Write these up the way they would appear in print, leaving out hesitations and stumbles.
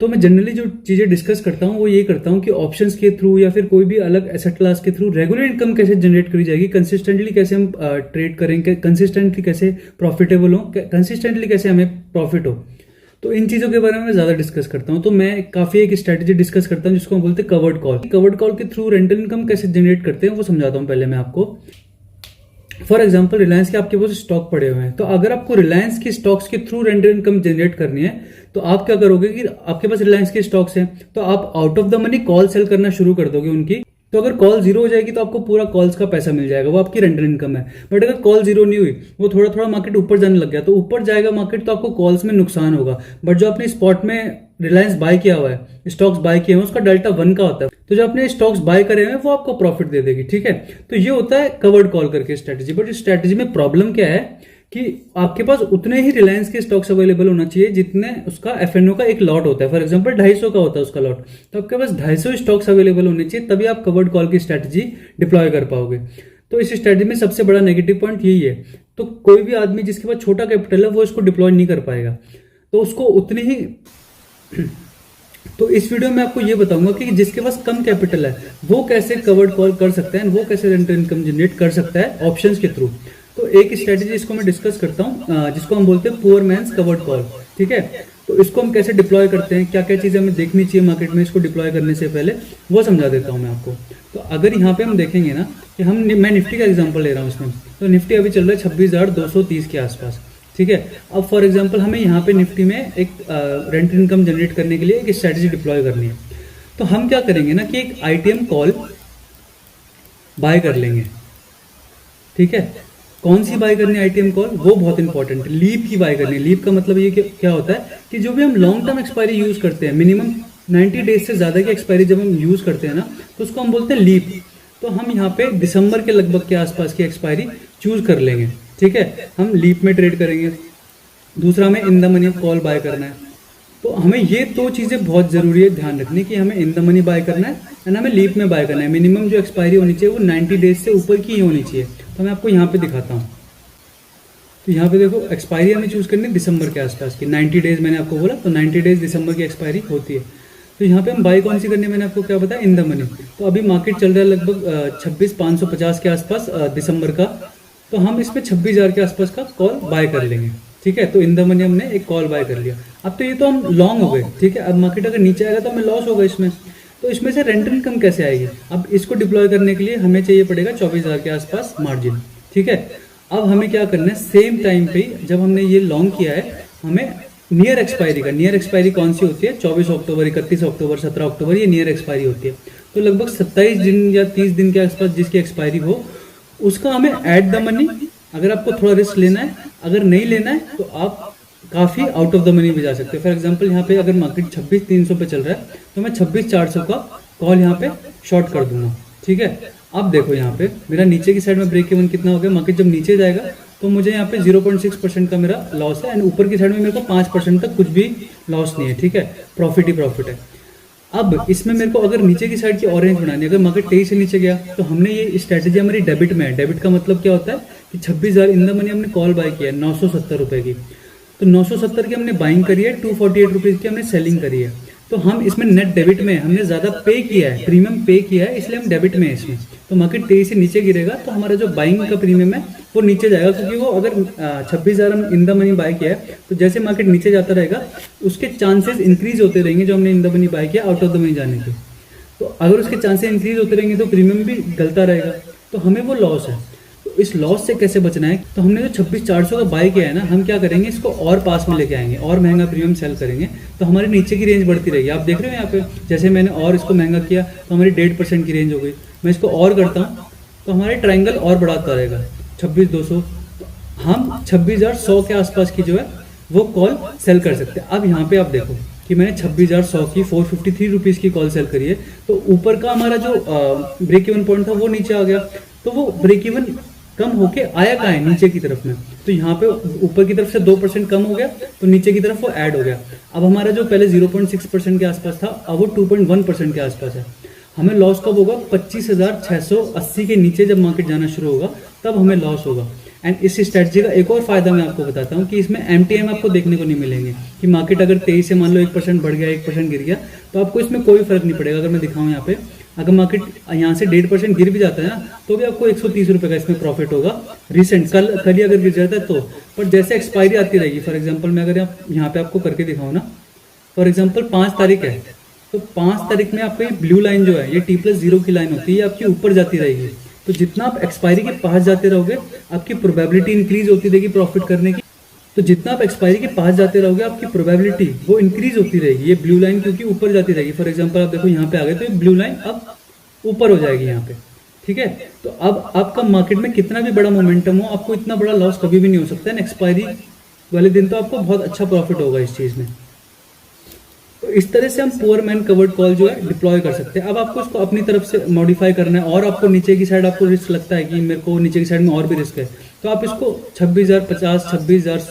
तो मैं जनरली जो चीज़ें डिस्कस करता हूँ वो ये करता हूँ कि ऑप्शंस के थ्रू या फिर कोई भी अलग एसेट क्लास के थ्रू रेगुलर इनकम कैसे जनरेट करी जाएगी, कंसिस्टेंटली कैसे हम ट्रेड करेंगे, कंसिस्टेंटली कैसे प्रॉफिटेबल हो, कंसिस्टेंटली कैसे हमें प्रॉफिट हो। तो इन चीज़ों के बारे में मैं ज़्यादा डिस्कस करता हूँ। तो मैं काफ़ी एक स्ट्रैटेजी डिस्कस करता हूँ जिसको हम बोलते हैं कवर्ड कॉल। कवर्ड कॉल के थ्रू रेंटल इनकम कैसे जनरेट करते हैं वो समझाता हूँ पहले मैं आपको। फॉर एग्जाम्पल रिलायंस के आपके पास स्टॉक पड़े हुए हैं, तो अगर आपको रिलायंस के स्टॉक्स के थ्रू रेंटल इनकम जनरेट करनी है तो आप क्या करोगे कि आपके पास रिलायंस के स्टॉक्स हैं तो आप out of the money call sell करना शुरू कर दोगे उनकी। तो अगर कॉल जीरो हो जाएगी तो आपको पूरा कॉल्स का पैसा मिल जाएगा, वो आपकी रेंटल इनकम है। बट अगर कॉल जीरो नहीं हुई, वो थोड़ा थोड़ा मार्केट ऊपर जाने लग गया, तो ऊपर जाएगा मार्केट तो आपको कॉल्स में नुकसान होगा। बट जो आपने स्पॉट में रिलायंस बाय किया हुआ है, स्टॉक्स बाय किए हैं, उसका डेल्टा 1 का होता है, तो जो आपने स्टॉक्स बाय करे हैं वो आपको प्रॉफिट दे देगी। ठीक है, तो ये होता है कवर्ड कॉल करके स्ट्रेटेजी। बट इस स्ट्रेटेजी में प्रॉब्लम क्या है कि आपके पास उतने ही रिलायंस के स्टॉक्स अवेलेबल होना चाहिए जितने उसका एफएनओ का एक लॉट होता है। फॉर एग्जांपल 250 का होता है उसका लॉट, तो आपके पास 250 स्टॉक्स अवेलेबल होने चाहिए, तभी आप कवर्ड कॉल की स्ट्रेटेजी डिप्लॉय कर पाओगे। तो इस स्ट्रेटेजी में सबसे बड़ा नेगेटिव पॉइंट यही है। तो कोई भी आदमी जिसके पास छोटा कैपिटल है वो इसको डिप्लॉय नहीं कर पाएगा, तो उसको उतनी ही तो इस वीडियो में आपको ये बताऊंगा कि जिसके पास कम कैपिटल है वो कैसे कवर्ड कॉल कर सकता है, वो कैसे रेंटल इनकम जनरेट कर सकता है ऑप्शंस के थ्रू। तो एक स्ट्रेटेजी इसको मैं डिस्कस करता हूँ जिसको हम बोलते हैं पुअर मैन्स कवर्ड कॉल। ठीक है, तो इसको हम कैसे डिप्लॉय करते हैं, क्या क्या चीजें हमें देखनी चाहिए मार्केट में इसको डिप्लॉय करने से पहले, वो समझा देता हूँ मैं आपको। तो अगर यहाँ पे हम देखेंगे ना कि मैं निफ्टी का एग्जाम्पल ले रहा हूँ इसमें, तो निफ्टी अभी चल रहा है 26,230 के आसपास। ठीक है, अब फॉर एग्जांपल हमें यहाँ पे निफ्टी में एक रेंटल इनकम जनरेट करने के लिए एक स्ट्रेटेजी डिप्लॉय करनी है। तो हम क्या करेंगे ना कि एक आईटीएम कॉल बाय कर लेंगे। ठीक है, कौन सी बाय करनी है आईटीएम कॉल, वो बहुत इंपॉर्टेंट है। लीप की बाय करनी है। लीप का मतलब ये क्या होता है कि जो भी हम लॉन्ग टर्म एक्सपायरी यूज करते हैं, मिनिमम 90 डेज से ज्यादा की एक्सपायरी जब हम यूज करते हैं ना, तो उसको हम बोलते हैं लीप। तो हम यहाँ पे दिसंबर के लगभग के आसपास की एक्सपायरी चूज कर लेंगे। ठीक है, हम लीप में ट्रेड करेंगे। दूसरा हमें in the money call buy करना है। तो हमें ये दो चीजें बहुत जरूरी है ध्यान रखनी कि हमें इन द मनी बाय करना है एंड हमें लीप में बाय करना है। मिनिमम जो एक्सपायरी होनी चाहिए वो 90 डेज से ऊपर की ही होनी चाहिए। तो मैं आपको यहाँ पे दिखाता हूँ। तो यहाँ पे देखो एक्सपायरी हमें चूज करनी है दिसंबर के आसपास की। 90 डेज मैंने आपको बोला, तो 90 डेज दिसंबर की एक्सपायरी होती है। तो यहाँ पे हम बाय कौन सी करनी है मैंने आपको क्या बताया, इन द मनी। तो अभी मार्केट चल रहा है लगभग 26,550 के आसपास दिसंबर का, तो हम इसमें 26,000 के आसपास का कॉल बाय कर लेंगे। ठीक है, तो इन द मनी हमने एक कॉल बाय कर लिया। अब तो ये तो हम लॉन्ग हो गए। ठीक है, अब मार्केट अगर नीचे आएगा तो हमें लॉस होगा इसमें। तो इसमें से रेंटल इनकम कैसे आएगी, अब इसको डिप्लॉय करने के लिए हमें चाहिए पड़ेगा 24,000 के आसपास मार्जिन। ठीक है, अब हमें क्या करना है, सेम टाइम पे जब हमने ये लॉन्ग किया है, हमें नियर एक्सपायरी का, नियर एक्सपायरी कौन सी होती है, 24 अक्टूबर, 31 अक्टूबर, 17 अक्टूबर, ये नियर एक्सपायरी होती है। तो लगभग 27 दिन या 30 दिन के आसपास जिसकी एक्सपायरी हो, उसका हमें एट द मनी, अगर आपको थोड़ा रिस्क लेना है, अगर नहीं लेना है तो आप काफी आउट ऑफ द मनी भी जा सकते हैं। फॉर एग्जांपल यहाँ पे अगर मार्केट 26,300 पे चल रहा है तो मैं 26,400 का कॉल यहाँ पे शॉर्ट कर दूंगा। ठीक है, अब देखो यहाँ पे मेरा नीचे की साइड में ब्रेक इवन कितना हो गया, मार्केट जब नीचे जाएगा तो मुझे यहाँ पे 0.6% का मेरा लॉस है एंड ऊपर की साइड में मेरे को 5% तक कुछ भी लॉस नहीं है। ठीक है, प्रॉफिट ही प्रॉफिट है। अब इसमें मेरे को अगर नीचे की साइड की ऑरेंज बनानी है, अगर मार्केट 23 से नीचे गया तो हमने ये स्ट्रेटेजी हमारी डेबिट में है। डेबिट का मतलब क्या होता है कि 26,000 इन द मनी हमने कॉल बाय किया है 970 रुपए की, तो 970 की हमने बाइंग करी है, 248 रुपीज की हमने सेलिंग करी है। तो हम इसमें नेट डेबिट में, हमने ज्यादा पे किया है, प्रीमियम पे किया है, इसलिए हम डेबिट में है इसमें। तो मार्केट 23 से नीचे गिरेगा तो हमारा जो बाइंग का प्रीमियम है वो नीचे जाएगा, क्योंकि वो अगर 26,000 हम इन द मनी बाय किया है तो जैसे मार्केट नीचे जाता रहेगा उसके चांसेस इंक्रीज होते रहेंगे जो हमने इन द मनी बाय किया आउट ऑफ द मनी जाने के। तो अगर उसके चांसेस इंक्रीज होते रहेंगे तो प्रीमियम भी गलता रहेगा, तो हमें वो लॉस है। तो इस लॉस से कैसे बचना है, तो हमने जो 26,400 का बाय किया है ना, हम क्या करेंगे, इसको और पास में लेके आएंगे और महंगा प्रीमियम सेल करेंगे, तो हमारे नीचे की रेंज बढ़ती रहेगी। आप देख रहे हो यहाँ पे जैसे मैंने और इसको महंगा किया तो हमारी 1.5% की रेंज हो गई। मैं इसको और करता हूँ तो हमारे ट्रायंगल और बढ़ाता रहेगा 26,200, हम 26,100 के आसपास की जो है वो कॉल सेल कर सकते हैं। अब यहाँ पे आप देखो कि मैंने 26,100 की 453 रुपीज की कॉल सेल करी है, तो ऊपर का हमारा जो ब्रेक इवन पॉइंट था वो नीचे आ गया, तो वो ब्रेक इवन कम होके आया कहाँ है, नीचे की तरफ में। तो यहाँ पे ऊपर की तरफ से 2% कम हो गया तो नीचे की तरफ वो ऐड हो गया। अब हमारा जो पहले 0.6% के आसपास था अब वो 2.1% के आसपास है। हमें लॉस कब होगा, 25,680 के नीचे जब मार्केट जाना शुरू होगा तब हमें लॉस होगा। एंड इस स्ट्रैटेजी का एक और फायदा मैं आपको बताता हूँ कि इसमें MTM आपको देखने को नहीं मिलेंगे कि मार्केट अगर 23 से मान लो 1% बढ़ गया 1% गिर गया तो आपको इसमें कोई फर्क नहीं पड़ेगा। अगर मैं दिखाऊँ यहाँ पे, अगर मार्केट यहाँ से 1.5% गिर भी जाता है ना तो भी आपको 130 रुपये का इसमें प्रॉफिट होगा। रिसेंट कल ही अगर गिर जाता है तो, पर जैसे एक्सपायरी आती रहेगी, फॉर एग्जाम्पल मैं अगर यहाँ पे आपको करके दिखाऊँ ना, फॉर एग्जाम्पल 5 तारीख है तो 5 तारीख में आपको ये ब्लू लाइन जो है ये T+0 की लाइन होती है, ये आपकी ऊपर जाती रहेगी। तो जितना आप एक्सपायरी के पास जाते रहोगे आपकी प्रोबेबिलिटी इंक्रीज होती रहेगी प्रॉफिट करने की। तो जितना आप एक्सपायरी के पास जाते रहोगे आपकी प्रोबेबिलिटी वो इंक्रीज होती रहेगी। ये ब्लू लाइन क्योंकि ऊपर जाती रहेगी, फॉर एग्जांपल आप देखो यहाँ पे आ गए तो ये ब्लू लाइन अब ऊपर हो जाएगी यहाँ पे, ठीक है। तो अब आपका मार्केट में कितना भी बड़ा मोमेंटम हो आपको इतना बड़ा लॉस कभी भी नहीं हो सकता है। एक्सपायरी वाले दिन तो आपको बहुत अच्छा प्रॉफिट होगा इस चीज़ में। तो इस तरह से हम पुअर मैन कवर्ड कॉल जो है डिप्लॉय कर सकते हैं। अब आपको इसको अपनी तरफ से मॉडिफाई करना है और आपको नीचे की साइड आपको रिस्क लगता है कि मेरे को नीचे की साइड में और भी रिस्क है, तो आप इसको 26,000 26,000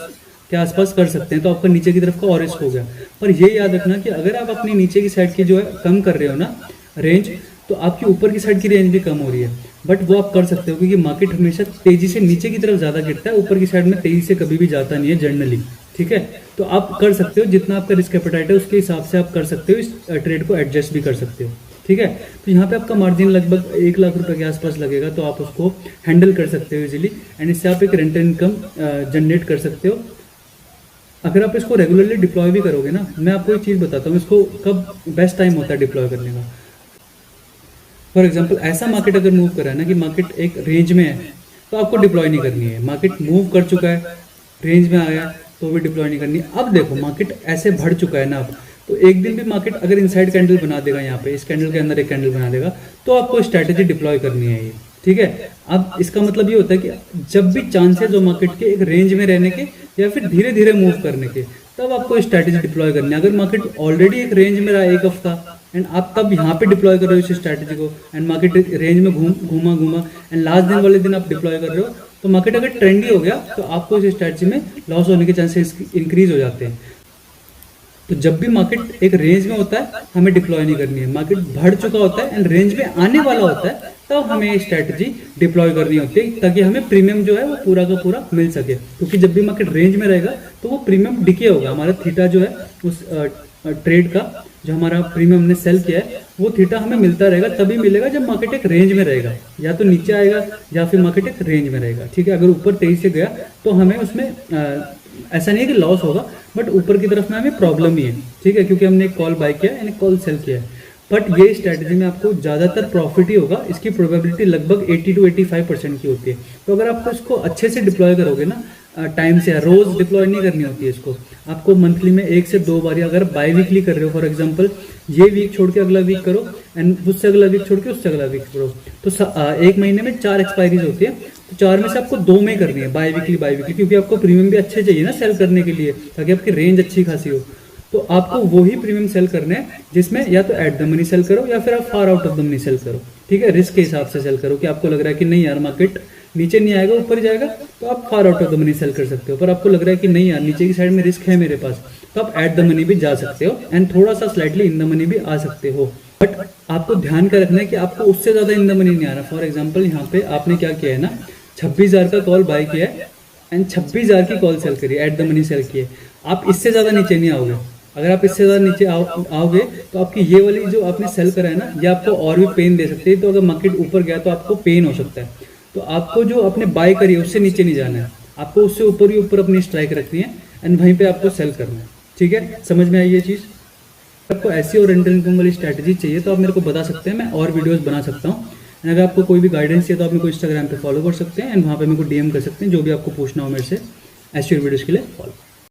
के आसपास कर सकते हैं। तो आपका नीचे की तरफ का और रिस्क हो गया। पर ये याद रखना कि अगर आप अपनी नीचे की साइड की जो है कम कर रहे हो ना रेंज, तो आपकी ऊपर की साइड की रेंज भी कम हो रही है। बट वो आप कर सकते हो क्योंकि मार्केट हमेशा तेजी से नीचे की तरफ ज़्यादा गिरता है, ऊपर की साइड में तेजी से कभी भी जाता नहीं है जनरली, ठीक है। तो आप कर सकते हो जितना आपका रिस्क एपेटाइट है उसके हिसाब से आप कर सकते हो, इस ट्रेड को एडजस्ट भी कर सकते हो, ठीक है। तो यहाँ पे आपका मार्जिन लगभग 1 लाख रुपए के आसपास लगेगा, तो आप उसको हैंडल कर सकते हो इजीली एंड इससे आप एक रेंटल इनकम जनरेट कर सकते हो। अगर आप इसको रेगुलरली डिप्लॉय भी करोगे ना, मैं आपको एक चीज़ बताता हूँ इसको कब बेस्ट टाइम होता है डिप्लॉय करने का। फॉर एग्जाम्पल ऐसा मार्केट अगर मूव कर रहा है ना कि मार्केट एक रेंज में है तो आपको डिप्लॉय नहीं करनी है। मार्केट मूव कर चुका है, रेंज में आ गया तो भी डिप्लॉय नहीं करनी। अब देखो मार्केट ऐसे बढ़ चुका है ना, अब तो एक दिन भी मार्केट अगर इनसाइड कैंडल बना देगा, यहाँ पे इस कैंडल के अंदर एक कैंडल बना देगा, तो आपको स्ट्रैटेजी डिप्लॉय करनी है ये, ठीक है। अब इसका मतलब ये होता है कि जब भी चांसेस हो मार्केट के एक रेंज में रहने के या फिर धीरे धीरे मूव करने के, तब आपको स्ट्रैटेजी डिप्लॉय करनी है। अगर मार्केट ऑलरेडी एक रेंज में रहा एक हफ्ता एंड आप तब यहाँ पे डिप्लॉय कर रहे हो इस स्ट्रैटेजी को एंड मार्केट रेंज में घूमा एंड लास्ट दिन वाले दिन आप डिप्लॉय कर रहे हो, तो मार्केट अगर ट्रेंडी हो गया तो आपको इस स्ट्रैटेजी में लॉस होने के चांसेस इंक्रीज हो जाते हैं। तो जब भी मार्केट एक रेंज में होता है हमें डिप्लॉय नहीं करनी है। मार्केट बढ़ चुका होता है एंड रेंज में आने वाला होता है तब हमें स्ट्रैटेजी डिप्लॉय करनी होती है ताकि हमें प्रीमियम जो है वो पूरा का पूरा मिल सके। क्योंकि जब भी मार्केट रेंज में रहेगा तो वो प्रीमियम डिके होगा, हमारा थीटा जो है उस ट्रेड का जो हमारा प्रीमियम हमने सेल किया है वो थीटा हमें मिलता रहेगा, तभी मिलेगा जब मार्केट एक रेंज में रहेगा, या तो नीचे आएगा या फिर मार्केट एक रेंज में रहेगा, ठीक है। अगर ऊपर तेज से गया तो हमें उसमें ऐसा नहीं है कि लॉस होगा, बट ऊपर की तरफ में हमें प्रॉब्लम ही है, ठीक है, क्योंकि हमने एक कॉल बाय किया है, कॉल सेल किया है। बट ये स्ट्रैटेजी में आपको ज़्यादातर प्रॉफिट ही होगा, इसकी प्रोबेबिलिटी लगभग 80 to 85% की होती है। तो अगर आप इसको अच्छे से डिप्लॉय करोगे ना टाइम से, रोज डिप्लॉय नहीं करनी होती है इसको, आपको मंथली में 1 से 2 बार, अगर बाई वीकली कर रहे हो, फॉर एग्जांपल ये वीक छोड़ के अगला वीक करो एंड उससे अगला वीक छोड़ के उससे अगला वीक करो, तो एक महीने में 4 एक्सपायरीज होती है, तो 4 में से आपको 2 में करनी है बाई वीकली, क्योंकि आपको प्रीमियम भी अच्छे चाहिए ना सेल करने के लिए, ताकि आपकी रेंज अच्छी खासी हो। तो आपको वही प्रीमियम सेल करने हैं जिसमें या तो एट द मनी सेल करो या फिर आप far out of the money sell करो, ठीक है। रिस्क के हिसाब से सेल करो कि आपको लग रहा है कि नहीं यार मार्केट नीचे नहीं आएगा ऊपर ही जाएगा, तो आप far out of the money sell कर सकते हो। पर आपको लग रहा है कि नहीं यार नीचे की साइड में रिस्क है मेरे पास, तो आप एट द मनी भी जा सकते हो एंड थोड़ा सा स्लाइटली इन द मनी भी आ सकते हो। बट आपको ध्यान का रखना है कि आपको उससे ज्यादा इन द मनी नहीं आना। फॉर एग्जाम्पल यहाँ पे आपने क्या किया है ना, 26,000 का कॉल बाय किया है एंड 26,000 की कॉल सेल करी, एट द मनी सेल किए, आप इससे ज्यादा नीचे नहीं आओगे। अगर आप इससे ज़्यादा नीचे आओगे तो आपकी ये वाली जो आपने सेल करा है ना, ये आपको और भी पेन दे सकते हैं। तो अगर मार्केट ऊपर गया तो आपको पेन हो सकता है, तो आपको जो आपने बाय करी है उससे नीचे नहीं जाना है, आपको उससे ऊपर ही ऊपर अपनी स्ट्राइक रखनी है एंड वहीं पे आपको सेल करना है, ठीक है। समझ में आई ये चीज़? आपको ऐसी और रेंटल इनकम वाली स्ट्रैटेजी चाहिए तो आप मेरे को बता सकते हैं, मैं और वीडियोज़ बना सकता हूँ। एंड अगर आपको कोई भी गाइडेंस चाहिए तो आप मेरे को इंस्टाग्राम पे फॉलो कर सकते हैं एंड वहाँ पे मेरे को DM कर सकते हैं, जो भी आपको पूछना हो मेरे से ऐसी वीडियोज़ के लिए फॉलो।